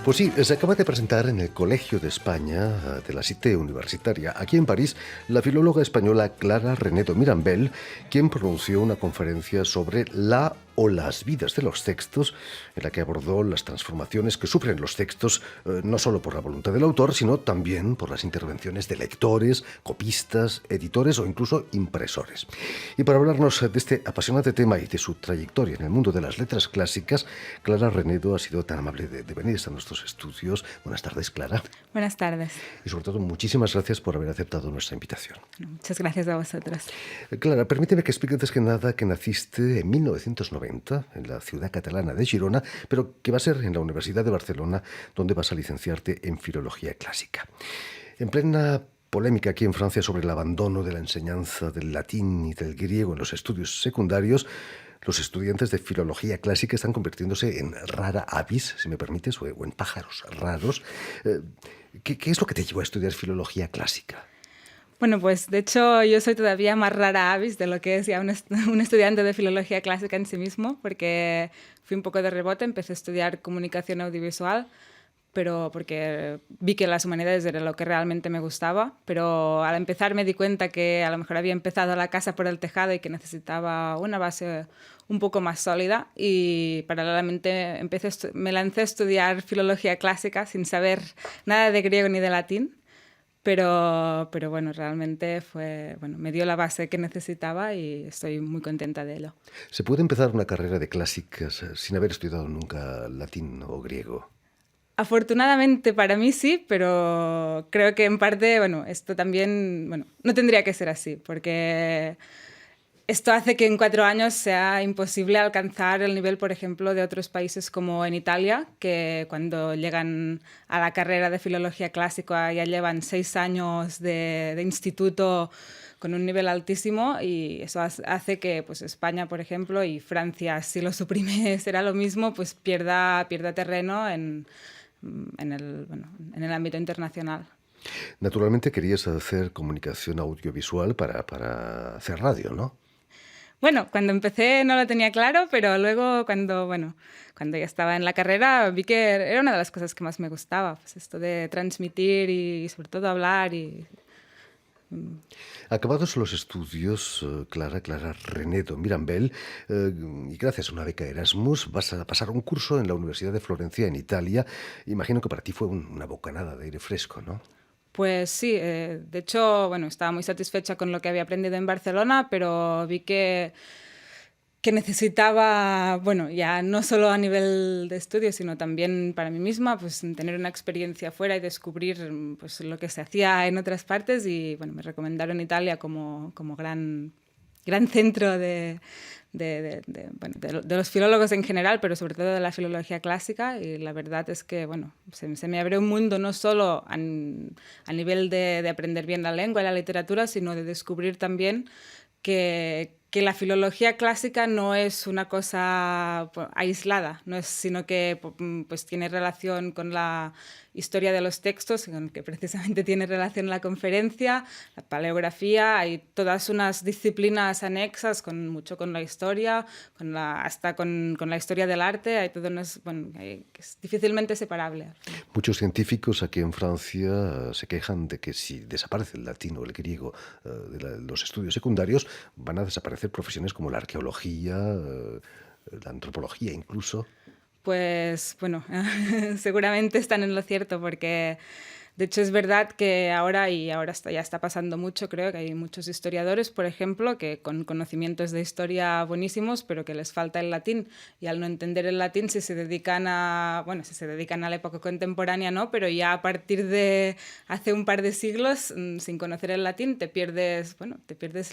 Pues sí, se acaba de presentar en el Colegio de España de la Cité Universitaria, aquí en París, la filóloga española Clara Renedo Mirambel, quien pronunció una conferencia sobre la o las vidas de los textos, en la que abordó las transformaciones que sufren los textos, no solo por la voluntad del autor, sino también por las intervenciones de lectores, copistas, editores o incluso impresores. Y para hablarnos de este apasionante tema y de su trayectoria en el mundo de las letras clásicas, Clara Renedo ha sido tan amable de venir a nuestros estudios. Buenas tardes, Clara. Buenas tardes. Y sobre todo, muchísimas gracias por haber aceptado nuestra invitación. Muchas gracias a vosotros. Clara, permíteme que explique antes que nada que naciste en 1990 en la ciudad catalana de Girona, pero que va a ser en la Universidad de Barcelona donde vas a licenciarte en Filología Clásica. En plena polémica aquí en Francia sobre el abandono de la enseñanza del latín y del griego en los estudios secundarios, los estudiantes de filología clásica están convirtiéndose en rara avis, si me permites, o en pájaros raros. ¿Qué es lo que te llevó a estudiar filología clásica? Bueno, pues de hecho yo soy todavía más rara avis de lo que es ya un estudiante de filología clásica en sí mismo, porque fui un poco de rebote, empecé a estudiar comunicación audiovisual, pero porque vi que las humanidades era lo que realmente me gustaba, pero al empezar me di cuenta que a lo mejor había empezado la casa por el tejado y que necesitaba una base un poco más sólida, y paralelamente me lancé a estudiar filología clásica sin saber nada de griego ni de latín. Pero bueno, realmente me dio la base que necesitaba y estoy muy contenta de ello. ¿Se puede empezar una carrera de clásicas sin haber estudiado nunca latín o griego? Afortunadamente para mí sí, pero creo que en parte, esto también, no tendría que ser así, porque esto hace que en 4 años sea imposible alcanzar el nivel, por ejemplo, de otros países como en Italia, que cuando llegan a la carrera de filología clásica ya llevan 6 años de instituto con un nivel altísimo, y eso hace que pues, España, por ejemplo, y Francia, si lo suprime será lo mismo, pues pierda terreno en el ámbito internacional. Naturalmente querías hacer comunicación audiovisual para hacer radio, ¿no? Bueno, cuando empecé no lo tenía claro, pero luego cuando ya estaba en la carrera vi que era una de las cosas que más me gustaba, pues esto de transmitir y sobre todo hablar. Acabados los estudios, Clara Renedo Mirambel, y gracias a una beca Erasmus, vas a pasar un curso en la Universidad de Florencia, en Italia. Imagino que para ti fue una bocanada de aire fresco, ¿no? Pues sí, de hecho, estaba muy satisfecha con lo que había aprendido en Barcelona, pero vi que necesitaba, ya no solo a nivel de estudio, sino también para mí misma, pues tener una experiencia fuera y descubrir pues, lo que se hacía en otras partes, y me recomendaron Italia como gran centro de los filólogos en general, pero sobre todo de la filología clásica, y la verdad es que se me abrió un mundo no solo a nivel de aprender bien la lengua y la literatura, sino de descubrir también que la filología clásica no es una cosa aislada, sino que pues, tiene relación con la historia de los textos, con que precisamente tiene relación la conferencia, la paleografía. Hay todas unas disciplinas anexas mucho con la historia, hasta con la historia del arte. Hay todo que es difícilmente separable. Muchos científicos aquí en Francia se quejan de que si desaparece el latín o el griego de los estudios secundarios, van a desaparecer profesiones como la arqueología, la antropología incluso. Pues seguramente están en lo cierto, porque de hecho es verdad que ahora ya está pasando mucho, creo que hay muchos historiadores, por ejemplo, que con conocimientos de historia buenísimos, pero que les falta el latín, y al no entender el latín si se dedican a la época contemporánea, no, pero ya a partir de hace un par de siglos, sin conocer el latín, te pierdes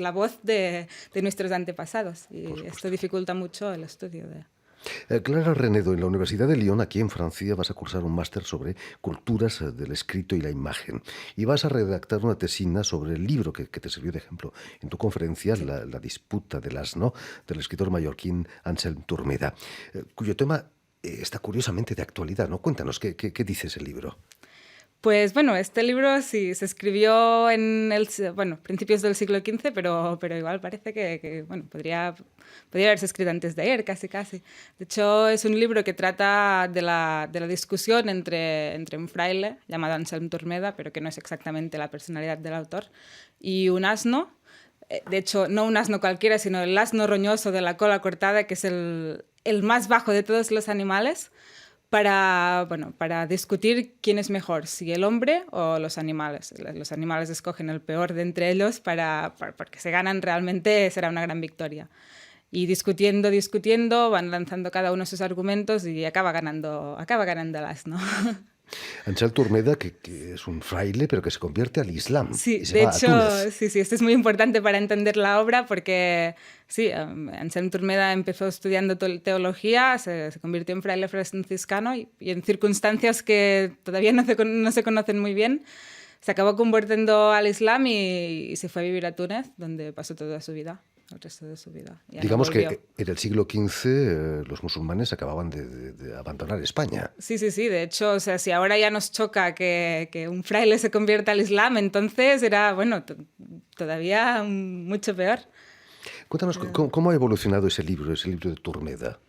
la voz de nuestros antepasados, y esto dificulta mucho el estudio de... Clara Renedo, en la Universidad de Lyon, aquí en Francia, vas a cursar un máster sobre culturas del escrito y la imagen. Y vas a redactar una tesina sobre el libro que te sirvió de ejemplo en tu conferencia, sí. La disputa del asno, del escritor mallorquín Anselm Turmeda, cuyo tema está curiosamente de actualidad, ¿no? Cuéntanos, ¿qué dice ese libro? Pues bueno, este libro sí se escribió en principios del siglo XV, pero igual parece que bueno, podría haberse escrito antes de ayer, casi casi. De hecho, es un libro que trata de la discusión entre un fraile llamado Anselm Turmeda, pero que no es exactamente la personalidad del autor, y un asno. De hecho, no un asno cualquiera, sino el asno roñoso de la cola cortada, que es el más bajo de todos los animales, para discutir quién es mejor, si el hombre o los animales. Los animales escogen el peor de entre ellos porque se ganan realmente, será una gran victoria. Y discutiendo, van lanzando cada uno sus argumentos y acaba ganando el asno. Anselm Turmeda, que es un fraile, pero que se convierte al Islam Sí, y se de va a Túnez. hecho, sí, esto es muy importante para entender la obra porque, sí, Anselm Turmeda empezó estudiando teología, se convirtió en fraile franciscano y en circunstancias que todavía no se conocen muy bien, se acabó convirtiendo al Islam y se fue a vivir a Túnez, donde pasó toda su vida, el resto de su vida. Ya no Digamos volvió. que en el siglo XV los musulmanes acababan de abandonar España. Sí, de hecho, o sea, si ahora ya nos choca que un fraile se convierta al Islam, entonces era, bueno, todavía mucho peor. Cuéntanos, ¿cómo ha evolucionado ese libro de Turmeda?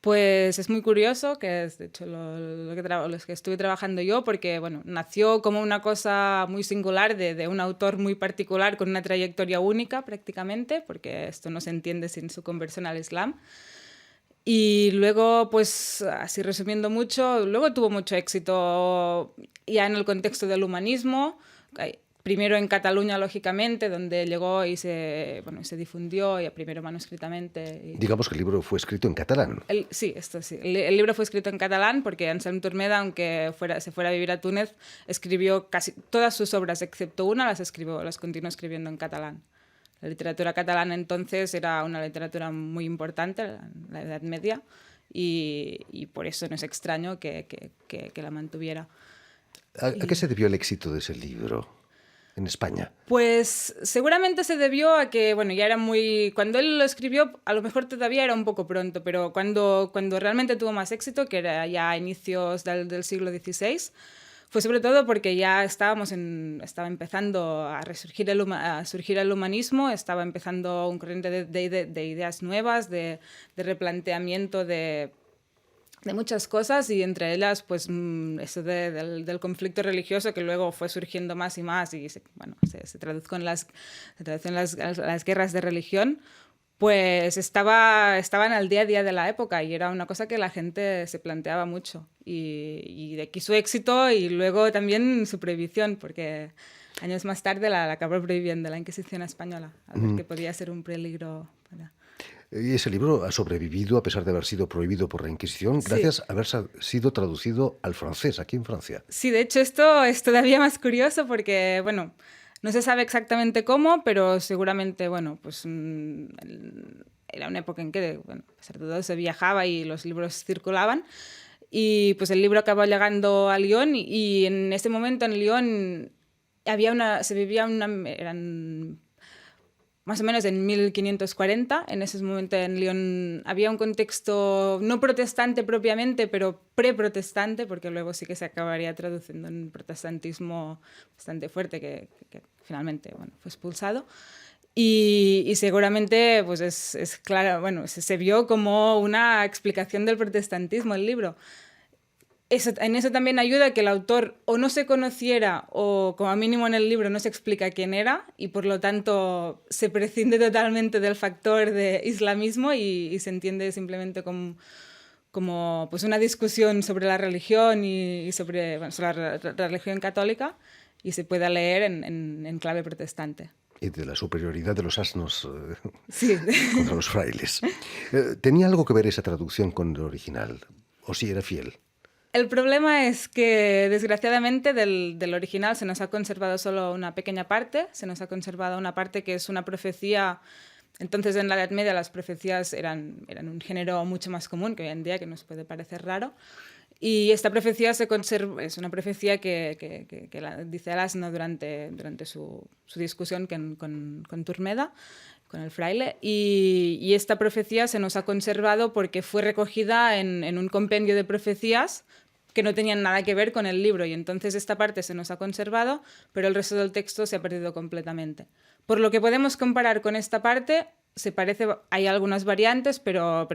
Pues es muy curioso, que es de hecho los que estuve trabajando yo, porque bueno, nació como una cosa muy singular de un autor muy particular con una trayectoria única prácticamente, porque esto no se entiende sin su conversión al Islam. Y luego, pues así resumiendo mucho, luego tuvo mucho éxito ya en el contexto del humanismo, primero en Cataluña, lógicamente, donde llegó y se difundió, ya primero manuscritamente. Digamos que el libro fue escrito en catalán. Sí, esto sí. El libro fue escrito en catalán porque Anselm Turmeda, aunque se fuera a vivir a Túnez, escribió casi todas sus obras, excepto una, las continuó escribiendo en catalán. La literatura catalana entonces era una literatura muy importante en la Edad Media y por eso no es extraño que la mantuviera. ¿A qué se debió el éxito de ese libro en España? Pues seguramente se debió a que, bueno, ya era muy... Cuando él lo escribió, a lo mejor todavía era un poco pronto, pero cuando realmente tuvo más éxito, que era ya a inicios del siglo XVI, fue sobre todo porque ya estaba empezando a surgir el humanismo, estaba empezando un corriente de ideas nuevas, de replanteamiento de muchas cosas y entre ellas pues eso del conflicto religioso que luego fue surgiendo más y más y se tradujo en las guerras de religión, pues estaban al día a día de la época y era una cosa que la gente se planteaba mucho y de aquí su éxito y luego también su prohibición, porque años más tarde la acabó prohibiendo la Inquisición española, al ver que podía ser un peligro para... Y ese libro ha sobrevivido a pesar de haber sido prohibido por la Inquisición, gracias a haber sido traducido al francés aquí en Francia. Sí, de hecho esto es todavía más curioso porque, bueno, no se sabe exactamente cómo, pero seguramente, bueno, pues era una época en que, bueno, a pesar de todo se viajaba y los libros circulaban. Y pues el libro acabó llegando a Lyon y en ese momento en Lyon eran más o menos en 1540, en ese momento en Lyon había un contexto no protestante propiamente, pero pre-protestante, porque luego sí que se acabaría traduciendo en un protestantismo bastante fuerte que finalmente fue expulsado. Y seguramente pues es claro, bueno, se vio como una explicación del protestantismo el libro. En eso también ayuda que el autor o no se conociera o como mínimo en el libro no se explica quién era y por lo tanto se prescinde totalmente del factor de islamismo y se entiende simplemente como pues una discusión sobre la religión y sobre la religión católica y se pueda leer en clave protestante. Y de la superioridad de los asnos sí. contra los frailes. ¿Tenía algo que ver esa traducción con el original? ¿O sí era fiel? El problema es que, desgraciadamente, del original se nos ha conservado solo una pequeña parte. Se nos ha conservado una parte que es una profecía. Entonces, en la Edad Media, las profecías eran un género mucho más común que hoy en día, que nos puede parecer raro. Y esta profecía es una profecía que dice el asno durante su discusión con Turmeda, con el fraile, y esta profecía se nos ha conservado porque fue recogida en un compendio de profecías que no tenían nada que ver con el libro, y entonces esta parte se nos ha conservado, pero el resto del texto se ha perdido completamente. Por lo que podemos comparar con esta parte, se parece, hay algunas variantes, pero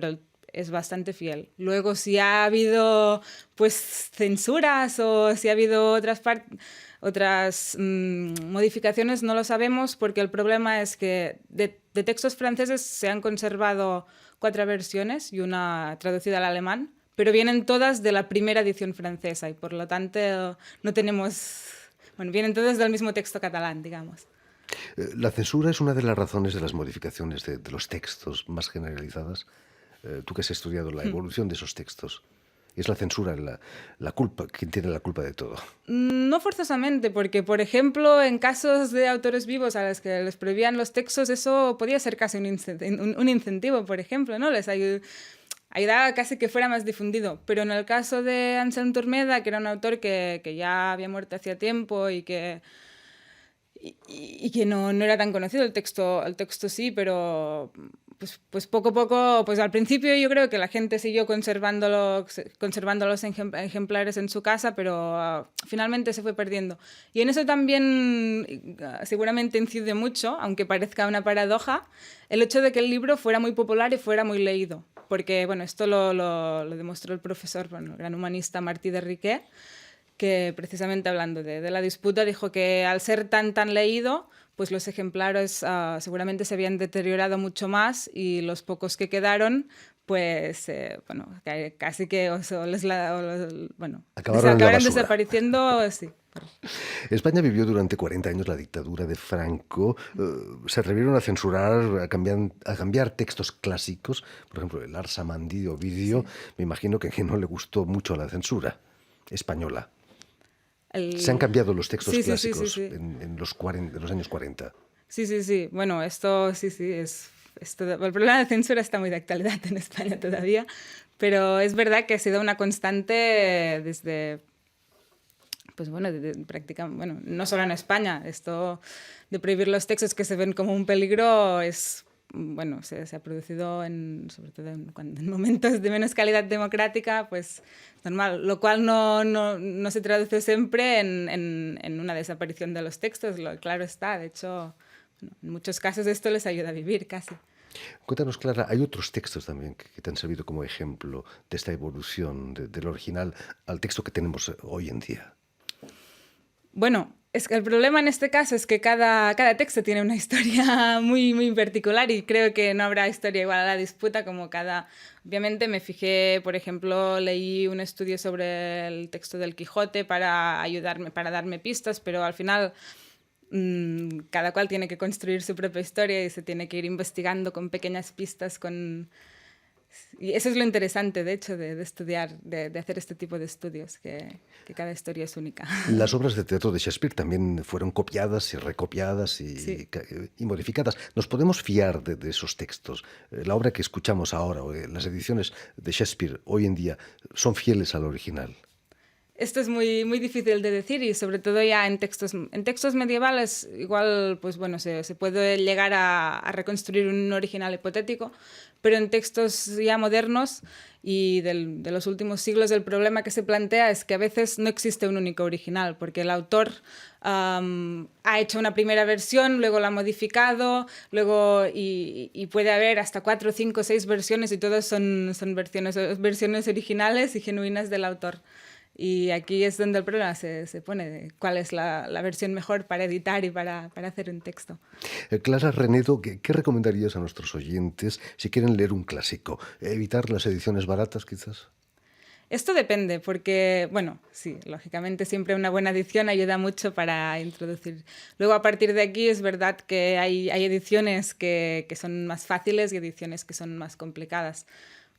es bastante fiel. Luego, si ha habido pues censuras o si ha habido otras modificaciones, no lo sabemos, porque el problema es que de textos franceses se han conservado 4 versiones y una traducida al alemán, pero vienen todas de la primera edición francesa y por lo tanto no tenemos... Bueno, vienen todas del mismo texto catalán, digamos. La censura es una de las razones de las modificaciones de los textos más generalizadas. Tú que has estudiado la evolución de esos textos. ¿Es la censura la culpa, quien tiene la culpa de todo? No forzosamente, porque, por ejemplo, en casos de autores vivos a los que les prohibían los textos, eso podía ser casi un incentivo, por ejemplo, ¿no? Les ayudaba casi que fuera más difundido. Pero en el caso de Anselm Turmeda, que era un autor que ya había muerto hacía tiempo y que no era tan conocido, el texto sí, pero pues poco a poco, pues al principio yo creo que la gente siguió conservando los ejemplares en su casa, pero finalmente se fue perdiendo. Y en eso también seguramente incide mucho, aunque parezca una paradoja, el hecho de que el libro fuera muy popular y fuera muy leído. Porque, bueno, esto lo demostró el profesor, bueno, el gran humanista Martí de Riquet, que precisamente hablando de la disputa dijo que al ser tan leído, pues los ejemplares seguramente se habían deteriorado mucho más y los pocos que quedaron, pues bueno, casi que acabaron desapareciendo, sí. España vivió durante 40 años la dictadura de Franco. Se atrevieron a censurar, a cambiar textos clásicos, por ejemplo, el Ars Amandi de Ovidio. Sí. Me imagino que no le gustó mucho la censura española. Se han cambiado los textos clásicos en los años 40. Sí. Bueno, esto el problema de censura está muy de actualidad en España todavía, pero es verdad que ha sido una constante desde... Pues bueno, prácticamente, no solo en España, esto de prohibir los textos que se ven como un peligro se ha producido sobre todo en momentos de menos calidad democrática, pues normal, lo cual no se traduce siempre en una desaparición de los textos, claro está, de hecho, en muchos casos esto les ayuda a vivir casi. Cuéntanos, Clara, hay otros textos también que te han servido como ejemplo de esta evolución del original al texto que tenemos hoy en día. Bueno, es que el problema en este caso es que cada texto tiene una historia muy, muy particular y creo que no habrá historia igual a la disputa como cada... Obviamente me fijé, por ejemplo, leí un estudio sobre el texto del Quijote para ayudarme, para darme pistas, pero al final cada cual tiene que construir su propia historia y se tiene que ir investigando con pequeñas pistas, Y eso es lo interesante, de hecho, de estudiar, de hacer este tipo de estudios, que cada historia es única. Las obras de teatro de Shakespeare también fueron copiadas y recopiadas y modificadas. ¿Nos podemos fiar de esos textos? La obra que escuchamos ahora, o las ediciones de Shakespeare hoy en día, ¿son fieles al original? Esto es muy, muy difícil de decir y sobre todo ya en textos medievales igual pues bueno, se puede llegar a reconstruir un original hipotético, pero en textos ya modernos y de los últimos siglos el problema que se plantea es que a veces no existe un único original porque el autor ha hecho una primera versión, luego la ha modificado, luego y puede haber hasta 4, 5, 6 versiones y todas son versiones originales y genuinas del autor. Y aquí es donde el problema se pone, de cuál es la versión mejor para editar y para hacer un texto. Clara Renedo, ¿qué recomendarías a nuestros oyentes si quieren leer un clásico? ¿Evitar las ediciones baratas, quizás? Esto depende, porque, bueno, sí, lógicamente siempre una buena edición ayuda mucho para introducir. Luego, a partir de aquí, es verdad que hay ediciones que son más fáciles y ediciones que son más complicadas.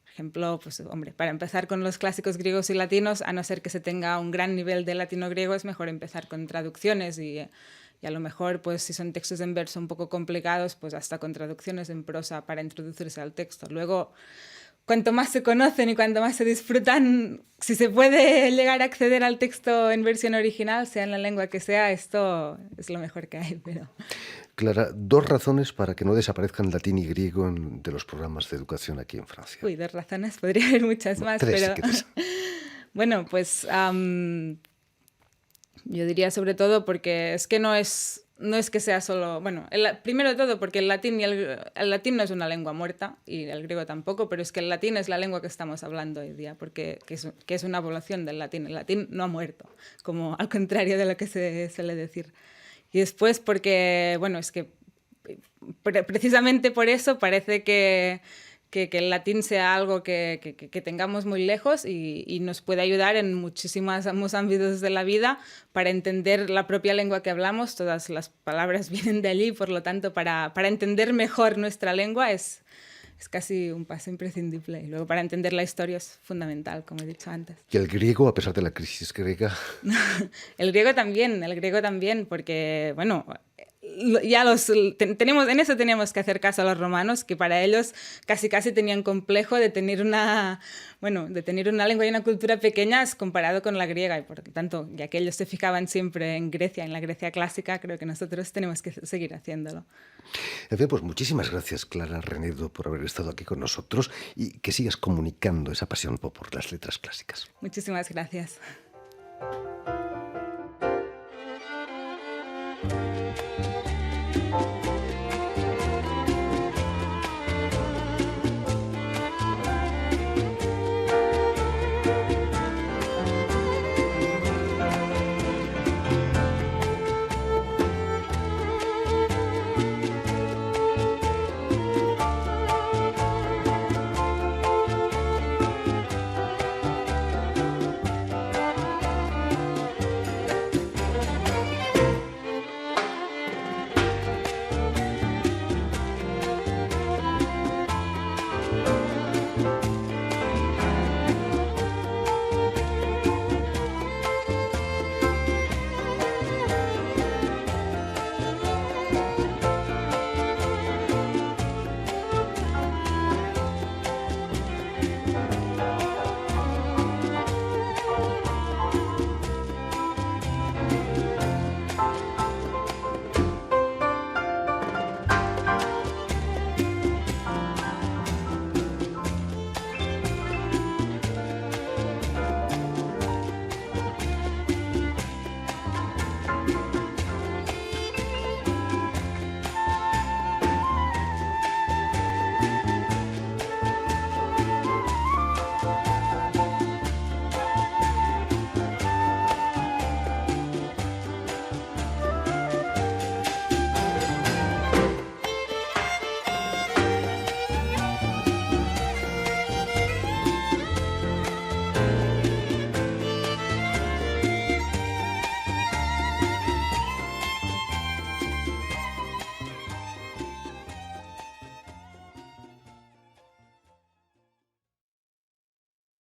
Por ejemplo, pues, hombre, para empezar con los clásicos griegos y latinos, a no ser que se tenga un gran nivel de latino-griego, es mejor empezar con traducciones y a lo mejor, pues, si son textos en verso un poco complicados, pues hasta con traducciones en prosa para introducirse al texto. Luego, cuanto más se conocen y cuanto más se disfrutan, si se puede llegar a acceder al texto en versión original, sea en la lengua que sea, esto es lo mejor que hay, pero... Clara, 2 razones para que no desaparezcan latín y griego de los programas de educación aquí en Francia. 2 razones, podría haber muchas más, 3, pero... si quieres. Bueno, pues yo diría sobre todo porque es que no es que sea solo... Bueno, primero de todo porque el latín no es una lengua muerta y el griego tampoco, pero es que el latín es la lengua que estamos hablando hoy día, porque que es una población del latín. El latín no ha muerto, como al contrario de lo que se suele decir. Y después porque, bueno, es que precisamente por eso parece que el latín sea algo que tengamos muy lejos y nos puede ayudar en muchísimos ámbitos de la vida para entender la propia lengua que hablamos. Todas las palabras vienen de allí, por lo tanto, para entender mejor nuestra lengua es casi un paso imprescindible. Y luego para entender la historia es fundamental, como he dicho antes. ¿Y el griego, a pesar de la crisis griega? El griego también, porque, bueno, ya en eso teníamos que hacer caso a los romanos, que para ellos casi tenían complejo de tener una lengua y una cultura pequeñas comparado con la griega, y por lo tanto, ya que ellos se fijaban siempre en Grecia, en la Grecia clásica, creo que nosotros tenemos que seguir haciéndolo. En fin, pues muchísimas gracias, Clara Renedo, por haber estado aquí con nosotros y que sigas comunicando esa pasión por las letras clásicas. Muchísimas gracias.